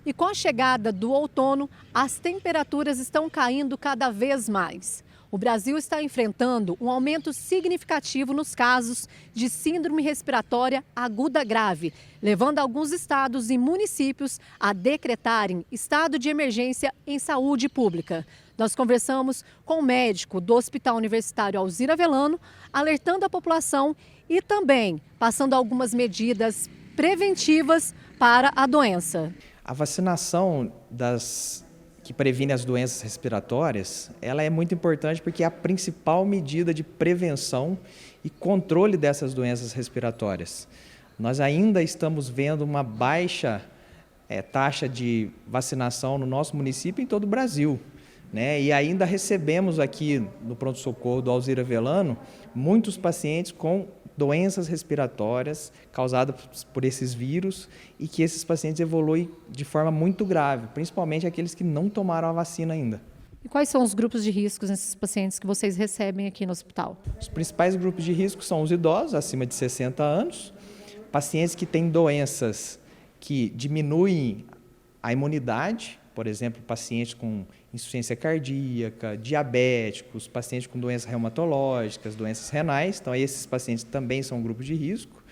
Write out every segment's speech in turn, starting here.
E com a chegada do outono, as temperaturas estão caindo cada vez mais. O Brasil está enfrentando um aumento significativo nos casos de síndrome respiratória aguda grave, levando alguns estados e municípios a decretarem estado de emergência em saúde pública. Nós conversamos com o médico do Hospital Universitário Alzir Avelano, alertando a população e também passando algumas medidas preventivas para a doença. A vacinação que previne as doenças respiratórias, ela é muito importante porque é a principal medida de prevenção e controle dessas doenças respiratórias. Nós ainda estamos vendo uma baixa taxa de vacinação no nosso município e em todo o Brasil, né? E ainda recebemos aqui no pronto-socorro do Alzir Avelano muitos pacientes com doenças respiratórias causadas por esses vírus e que esses pacientes evoluem de forma muito grave, principalmente aqueles que não tomaram a vacina ainda. E quais são os grupos de riscos nesses pacientes que vocês recebem aqui no hospital? Os principais grupos de risco são os idosos, acima de 60 anos, pacientes que têm doenças que diminuem a imunidade, por exemplo, pacientes com insuficiência cardíaca, diabéticos, pacientes com doenças reumatológicas, doenças renais, então esses pacientes também são um grupo de risco,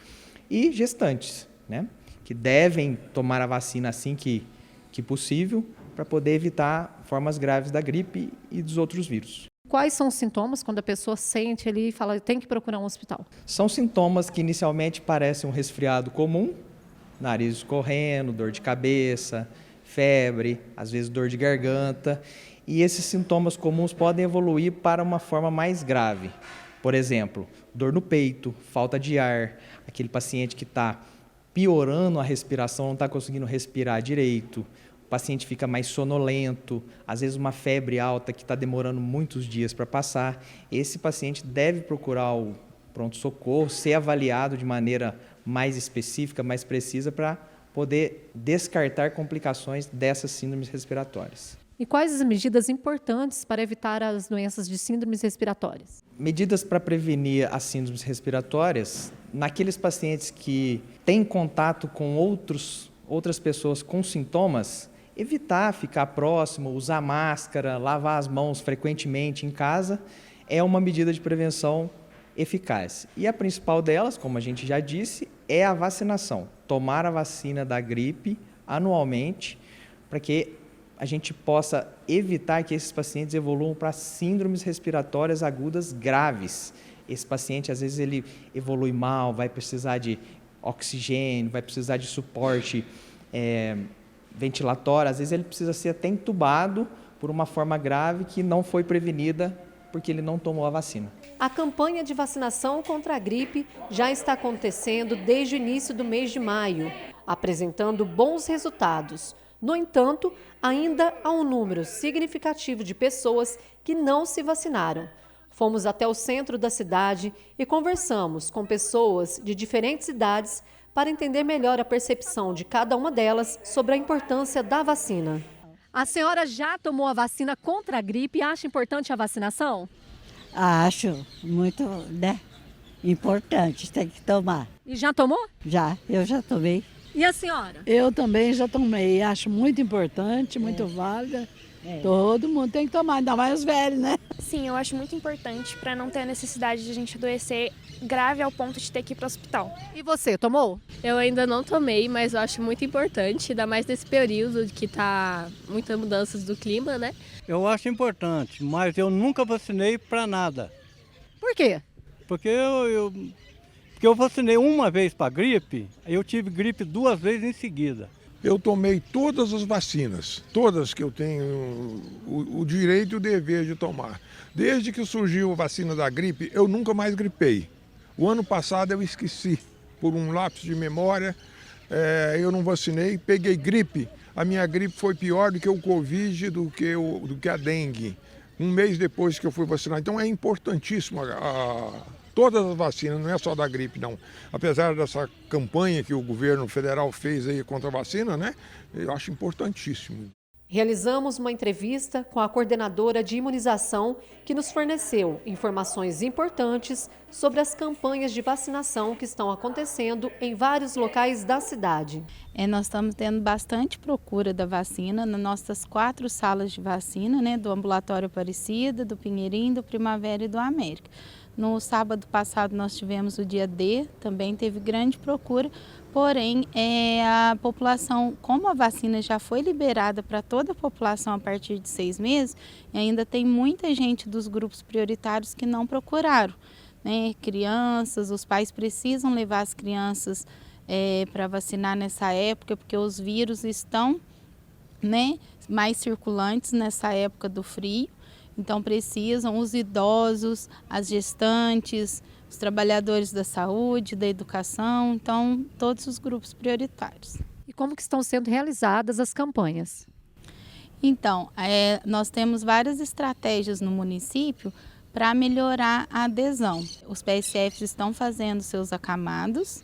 e gestantes, né, que devem tomar a vacina assim que possível para poder evitar formas graves da gripe e dos outros vírus. Quais são os sintomas quando a pessoa sente ali e fala tem que procurar um hospital? São sintomas que inicialmente parecem um resfriado comum, nariz escorrendo, dor de cabeça, febre, às vezes dor de garganta, e esses sintomas comuns podem evoluir para uma forma mais grave. Por exemplo, dor no peito, falta de ar, aquele paciente que está piorando a respiração, não está conseguindo respirar direito, o paciente fica mais sonolento, às vezes uma febre alta que está demorando muitos dias para passar. Esse paciente deve procurar o pronto-socorro, ser avaliado de maneira mais específica, mais precisa, para poder descartar complicações dessas síndromes respiratórias. E quais as medidas importantes para evitar as doenças de síndromes respiratórias? Medidas para prevenir as síndromes respiratórias, naqueles pacientes que têm contato com outras pessoas com sintomas, evitar ficar próximo, usar máscara, lavar as mãos frequentemente em casa, é uma medida de prevenção eficaz. E a principal delas, como a gente já disse, é a vacinação. Tomar a vacina da gripe anualmente, para que a gente possa evitar que esses pacientes evoluam para síndromes respiratórias agudas graves. Esse paciente, às vezes, ele evolui mal, vai precisar de oxigênio, vai precisar de suporte ventilatório, às vezes ele precisa ser até entubado por uma forma grave que não foi prevenida porque ele não tomou a vacina. A campanha de vacinação contra a gripe já está acontecendo desde o início do mês de maio, apresentando bons resultados. No entanto, ainda há um número significativo de pessoas que não se vacinaram. Fomos até o centro da cidade e conversamos com pessoas de diferentes idades para entender melhor a percepção de cada uma delas sobre a importância da vacina. A senhora já tomou a vacina contra a gripe e acha importante a vacinação? Acho muito, importante, tem que tomar. E já tomou? Eu já tomei. E a senhora? Eu também já tomei, acho muito importante, muito válida. Todo mundo tem que tomar, ainda mais os velhos, né? Sim, eu acho muito importante para não ter a necessidade de a gente adoecer grave ao ponto de ter que ir para o hospital. E você, tomou? Eu ainda não tomei, mas eu acho muito importante, ainda mais nesse período que tá muitas mudanças do clima, né? Eu acho importante, mas eu nunca vacinei para nada. Por quê? Porque eu vacinei uma vez para gripe, eu tive gripe 2 vezes em seguida. Eu tomei todas as vacinas, todas que eu tenho o direito e o dever de tomar. Desde que surgiu a vacina da gripe, eu nunca mais gripei. O ano passado eu esqueci, por um lapso de memória, eu não vacinei, peguei gripe. A minha gripe foi pior do que o Covid, do que a dengue. Um mês depois que eu fui vacinar. Então é importantíssimo todas as vacinas, não é só da gripe, não. Apesar dessa campanha que o governo federal fez aí contra a vacina, né? Eu acho importantíssimo. Realizamos uma entrevista com a coordenadora de imunização que nos forneceu informações importantes sobre as campanhas de vacinação que estão acontecendo em vários locais da cidade. Nós estamos tendo bastante procura da vacina nas nossas 4 salas de vacina, né, do Ambulatório Aparecida, do Pinheirinho, do Primavera e do América. No sábado passado nós tivemos o dia D, também teve grande procura, porém a população, como a vacina já foi liberada para toda a população a partir de 6 meses, ainda tem muita gente dos grupos prioritários que não procuraram, né? Crianças, os pais precisam levar as crianças para vacinar nessa época, porque os vírus estão, né, mais circulantes nessa época do frio. Então precisam os idosos, as gestantes, os trabalhadores da saúde, da educação, então todos os grupos prioritários. E como que estão sendo realizadas as campanhas? Então, nós temos várias estratégias no município para melhorar a adesão. Os PSFs estão fazendo seus acamados,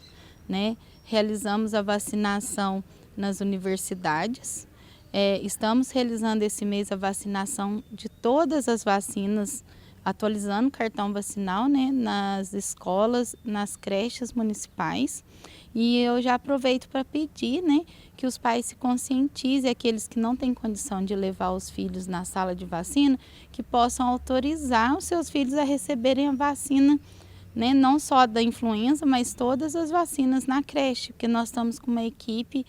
né? Realizamos a vacinação nas universidades. Estamos realizando esse mês a vacinação de todas as vacinas, atualizando o cartão vacinal, né, nas escolas, nas creches municipais. E eu já aproveito para pedir, né, que os pais se conscientizem, aqueles que não têm condição de levar os filhos na sala de vacina, que possam autorizar os seus filhos a receberem a vacina, né, não só da influenza, mas todas as vacinas na creche, porque nós estamos com uma equipe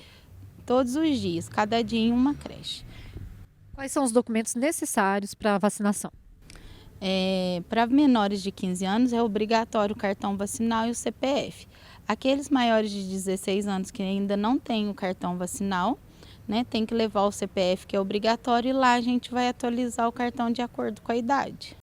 todos os dias, cada dia em uma creche. Quais são os documentos necessários para a vacinação? Para menores de 15 anos é obrigatório o cartão vacinal e o CPF. Aqueles maiores de 16 anos que ainda não têm o cartão vacinal, né, tem que levar o CPF, que é obrigatório, e lá a gente vai atualizar o cartão de acordo com a idade.